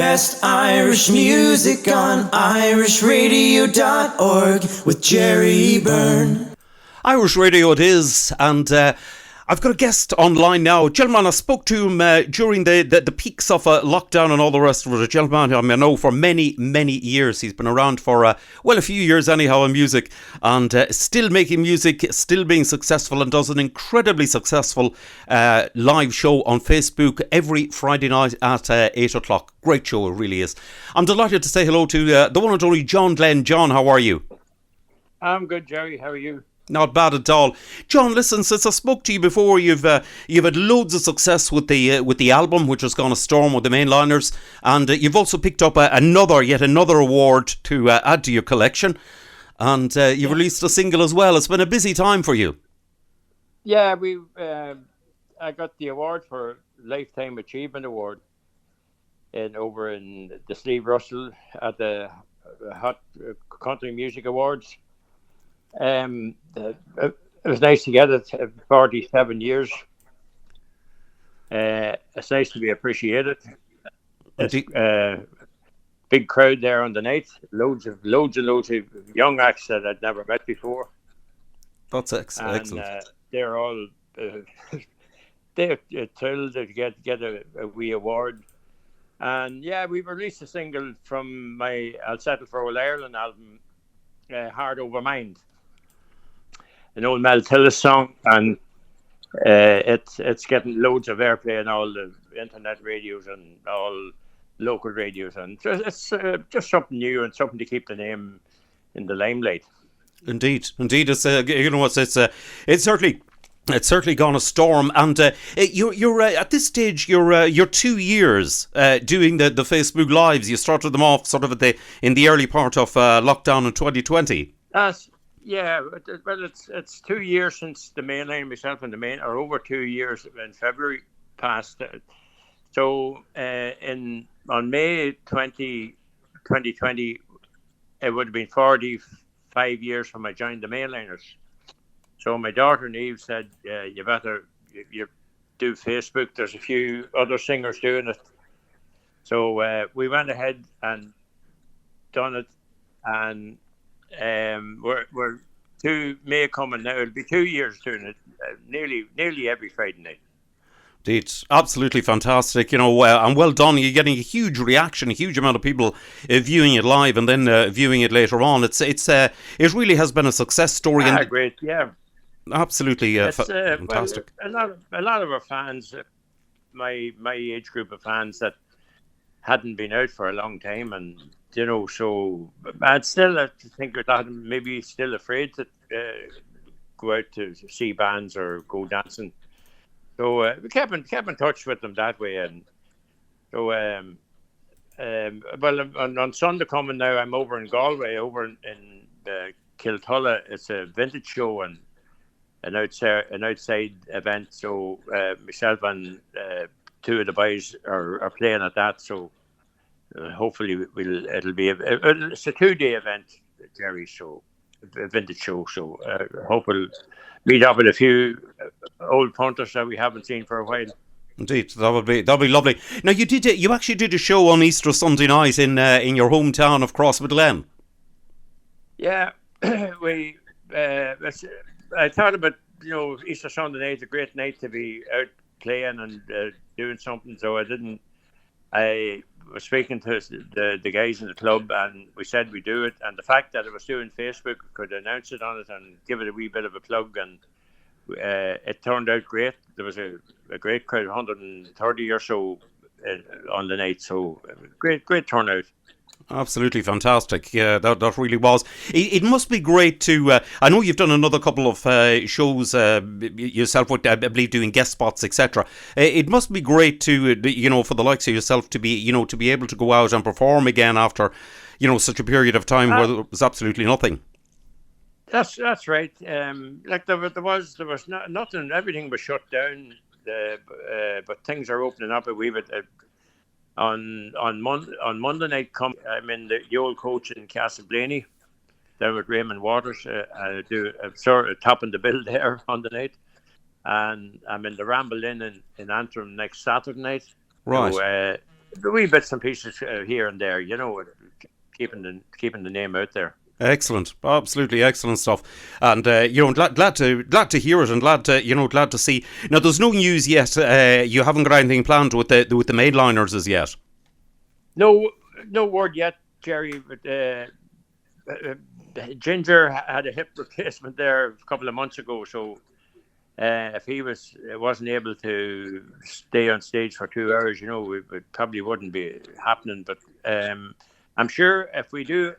Best Irish music on irishradio.org with Jerry Byrne. Irish Radio it is, and I've got a guest online now. A gentleman, I spoke to him during the peaks of lockdown and all the rest of it. A gentleman I know for many, many years. He's been around for, a few years anyhow in music, and still making music, still being successful, and does an incredibly successful live show on Facebook every Friday night at 8 o'clock. Great show, it really is. I'm delighted to say hello to the one and only John Glen. John, how are you? I'm good, Jerry. How are you? Not bad at all. John, listen, since I spoke to you before, you've had loads of success with the album, which has gone a storm with the mainliners, and you've also picked up yet another award to add to your collection, and you've released a single as well. It's been a busy time for you. Yeah, I got the award for Lifetime Achievement Award over in the Steve Russell at the Hot Country Music Awards. It was nice to get it. 47 years. It's nice to be appreciated. It's big crowd there on the night. Loads of young acts that I'd never met before. That's excellent. They're all they're thrilled to get a wee award. And yeah, we released a single from my I'll Settle for Old Ireland album, Hard Over Mind. An old Mel Tillis song, and it's getting loads of airplay on all the internet radios and all local radios, and it's just something new and something to keep the name in the limelight. Indeed, it's it's certainly gone a storm, and you're at this stage you're 2 years doing the Facebook lives. You started them off sort of in the early part of lockdown in 2020. Yeah, well, it's 2 years since the mainline, myself and or over 2 years in February passed. So on May 2020, it would have been 45 years from I joined the mainliners. So my daughter Neve said, you better you do Facebook. There's a few other singers doing it. So we went ahead and done it, and we're May coming now. It'll be 2 years doing it, nearly every Friday night. It's absolutely fantastic, and well done. You're getting a huge reaction, a huge amount of people viewing it live and then viewing it later on. It really has been a success story. Great, yeah, absolutely fantastic. Well, a lot of our fans, my age group of fans that hadn't been out for a long time, and so I'd still think a lot of them maybe still afraid to go out to see bands or go dancing. So we kept in touch with them that way, and so well, on Sunday coming now, I'm over in Galway, over in Kiltulla. It's a vintage show and an outside event. So myself and two of the boys are playing at that. So. Hopefully it'll be it's a 2-day event, Jerry. So a vintage show. So hope we'll meet up with a few old punters that we haven't seen for a while. Indeed, that'll be lovely. Now you actually did a show on Easter Sunday night in your hometown of Glen. Yeah, we. I thought about Easter Sunday night is a great night to be out playing and doing something. So I was speaking to the guys in the club, and we said we do it. And the fact that it was doing Facebook, we could announce it on it and give it a wee bit of a plug, and it turned out great. There was a great crowd, 130 or so on the night. So great turnout. Absolutely fantastic. Yeah, that really was. It must be great to. I know you've done another couple of shows yourself, with I believe doing guest spots, etc. It must be great to for the likes of yourself to be able to go out and perform again after such a period of time where there was absolutely nothing. That's right. Like there was nothing. Everything was shut down. But things are opening up a wee bit. On Monday night, I'm in the old coach in Castleblaney, there with Raymond Waters. I do sort of topping the bill there on the night, and I'm in the Ramble Inn in Antrim next Saturday night. Right. So, the wee bits and pieces here and there, keeping the name out there. Excellent, absolutely excellent stuff, and glad to hear it, and glad to see. Now, there's no news yet. You haven't got anything planned with the mainliners as yet. No, no word yet, Jerry. But Ginger had a hip replacement there a couple of months ago, so if he wasn't able to stay on stage for 2 hours, it probably wouldn't be happening. But I'm sure if we do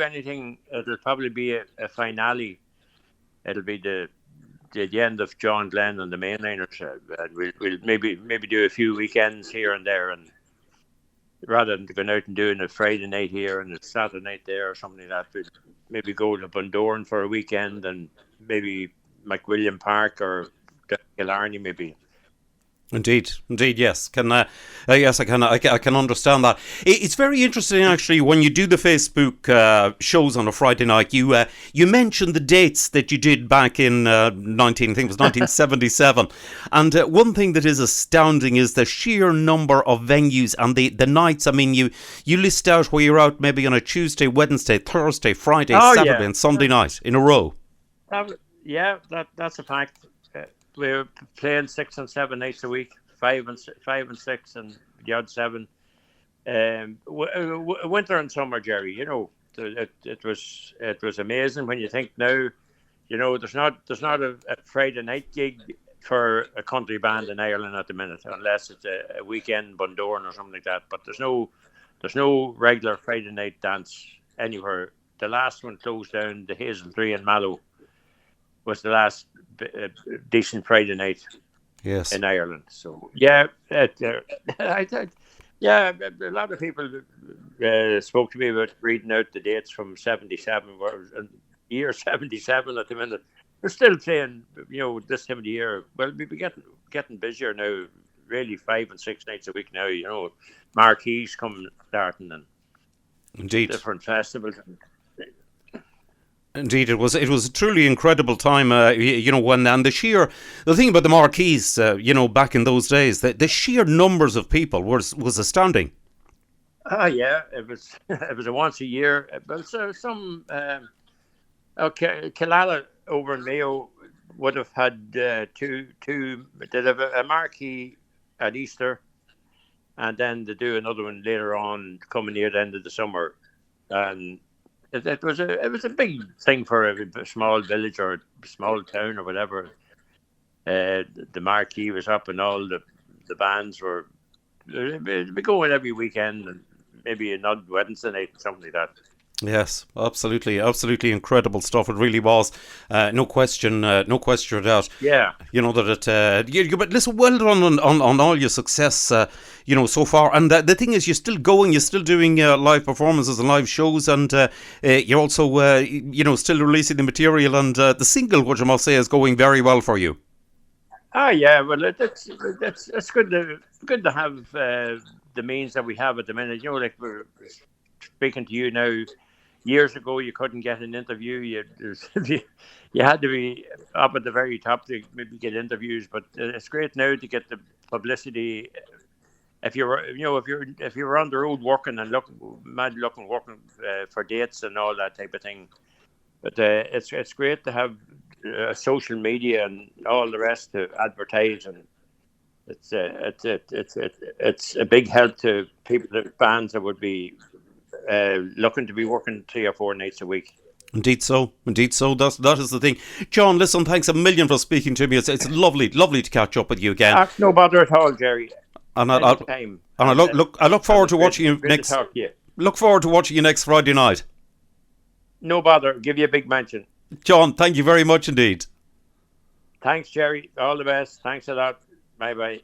anything, it'll probably be a finale. It'll be the end of John Glen and the mainliners. We'll maybe do a few weekends here and there, and rather than going out and doing a Friday night here and a Saturday night there or something like that, we'll maybe go to Bundoran for a weekend, and maybe McWilliam Park or Killarney maybe. Indeed, yes. Yes, I can understand that. It's very interesting, actually, when you do the Facebook shows on a Friday night. You mentioned the dates that you did back in 1977, and one thing that is astounding is the sheer number of venues and the nights. I mean, you list out where you're out maybe on a Tuesday, Wednesday, Thursday, Friday, Saturday, and Sunday night in a row. That's a fact. We're playing 6 and 7 nights a week, 5 and 6, and the odd 7. Winter and summer, Jerry. It was amazing when you think now. There's not a Friday night gig for a country band in Ireland at the minute, unless it's a weekend Bundoran or something like that. But there's no regular Friday night dance anywhere. The last one closed down. The Hazel Tree in Mallow was the last decent Friday night, yes, in Ireland. So a lot of people spoke to me about reading out the dates from 77, year 77 at the minute. We're still playing, this time of the year. Well, we'll be getting busier now, really 5 and 6 nights a week now. Marquee's coming, starting, and indeed different festivals. Indeed, it was a truly incredible time. When and the thing about the Marquees, back in those days, the sheer numbers of people was astounding. It was a once a year. But some Killala over in Mayo would have had two. They'd have a Marquee at Easter, and then they do another one later on, coming near the end of the summer, and it was a big thing for a small village or a small town or whatever. The Marquee was up, and all the bands they'd be going every weekend, and maybe another Wednesday night or something like that. Yes, absolutely incredible stuff. It really was, no question of that. Yeah, but listen, well done on all your success, so far. And the thing is, you're still going, you're still doing live performances and live shows, and you're also, still releasing the material, and the single, which I must say, is going very well for you. Well, it's good to have the means that we have at the minute. Like we're speaking to you now. Years ago, you couldn't get an interview. You had to be up at the very top to maybe get interviews. But it's great now to get the publicity. If you're on the road working and working for dates and all that type of thing. But it's great to have social media and all the rest to advertise, and it's a big help to people, fans that would be looking to be working 3 or 4 nights a week. Indeed so. That is the thing. John, listen, thanks a million for speaking to me. It's lovely to catch up with you again. No bother at all, Jerry. And I look forward to watching you next. Look forward to watching you next Friday night. No bother. Give you a big mention. John, thank you very much indeed. Thanks, Jerry. All the best. Thanks a lot. Bye bye.